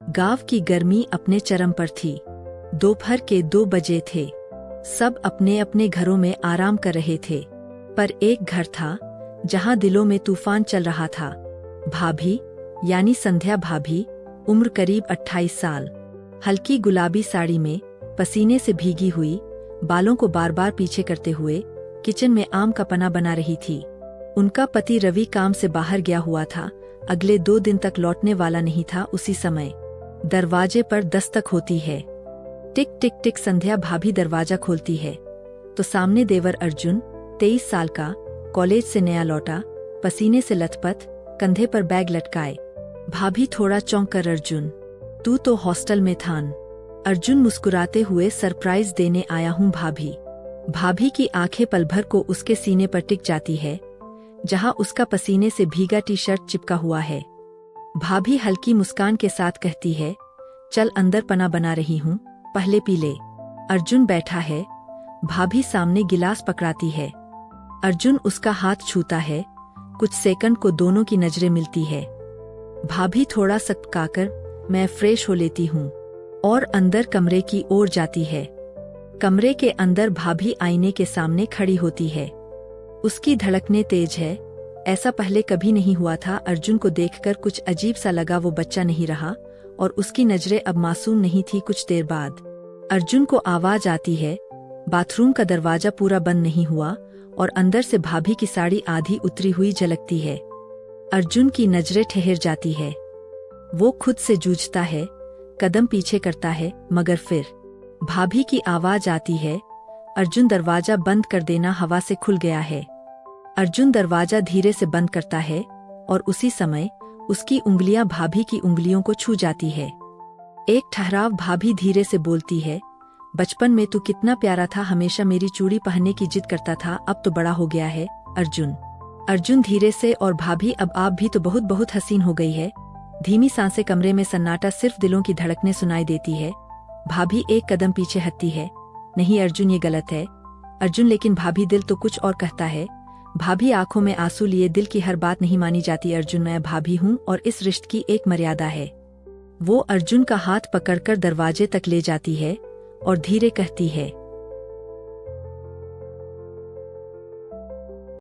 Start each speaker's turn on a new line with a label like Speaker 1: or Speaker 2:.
Speaker 1: गांव की गर्मी अपने चरम पर थी। दोपहर के 2 बजे थे। सब अपने अपने घरों में आराम कर रहे थे, पर एक घर था जहां दिलों में तूफान चल रहा था। भाभी यानी संध्या भाभी, उम्र करीब 28 साल, हल्की गुलाबी साड़ी में, पसीने से भीगी हुई, बालों को बार बार पीछे करते हुए किचन में आम का पना बना रही थी। उनका पति रवि काम से बाहर गया हुआ था, अगले 2 दिन तक लौटने वाला नहीं था। उसी समय दरवाजे पर दस्तक होती है। टिक टिक टिक। संध्या भाभी दरवाजा खोलती है तो सामने देवर अर्जुन, 23 साल का, कॉलेज से नया लौटा, पसीने से लथपथ, कंधे पर बैग लटकाए। भाभी थोड़ा चौंक कर, अर्जुन तू तो हॉस्टल में था। अर्जुन मुस्कुराते हुए, सरप्राइज देने आया हूँ भाभी। भाभी की आंखें पल भर को उसके सीने पर टिक जाती है जहां उसका पसीने से भीगा टी शर्ट चिपका हुआ है। भाभी हल्की मुस्कान के साथ कहती है, चल अंदर पना बना रही हूँ, पहले पी ले। अर्जुन बैठा है, भाभी सामने गिलास पकड़ाती है। अर्जुन उसका हाथ छूता है। कुछ सेकंड को दोनों की नजरें मिलती है। भाभी थोड़ा सकपकाकर, मैं फ्रेश हो लेती हूँ, और अंदर कमरे की ओर जाती है। कमरे के अंदर भाभी आईने के सामने खड़ी होती है। उसकी धड़कनें तेज है, ऐसा पहले कभी नहीं हुआ था। अर्जुन को देखकर कुछ अजीब सा लगा। वो बच्चा नहीं रहा और उसकी नजरें अब मासूम नहीं थी। कुछ देर बाद अर्जुन को आवाज आती है। बाथरूम का दरवाजा पूरा बंद नहीं हुआ और अंदर से भाभी की साड़ी आधी उतरी हुई झलकती है। अर्जुन की नजरें ठहर जाती है। वो खुद से जूझता है, कदम पीछे करता है, मगर फिर भाभी की आवाज आती है, अर्जुन दरवाजा बंद कर देना, हवा से खुल गया है। अर्जुन दरवाजा धीरे से बंद करता है और उसी समय उसकी उंगलियां भाभी की उंगलियों को छू जाती है। एक ठहराव। भाभी धीरे से बोलती है, बचपन में तू कितना प्यारा था, हमेशा मेरी चूड़ी पहनने की जिद करता था, अब तो बड़ा हो गया है। अर्जुन धीरे से, और भाभी अब आप भी तो बहुत बहुत हसीन हो गई है। धीमी सांसें। कमरे में सन्नाटा, सिर्फ दिलों की धड़कनें सुनाई देती है। भाभी एक कदम पीछे हटती है। नहीं अर्जुन, ये गलत है। अर्जुन, लेकिन भाभी दिल तो कुछ और कहता है। भाभी आंखों में आंसू लिए, दिल की हर बात नहीं मानी जाती। अर्जुन, मैं भाभी हूँ और इस रिश्ते की एक मर्यादा है। वो अर्जुन का हाथ पकड़कर दरवाजे तक ले जाती है और धीरे कहती है,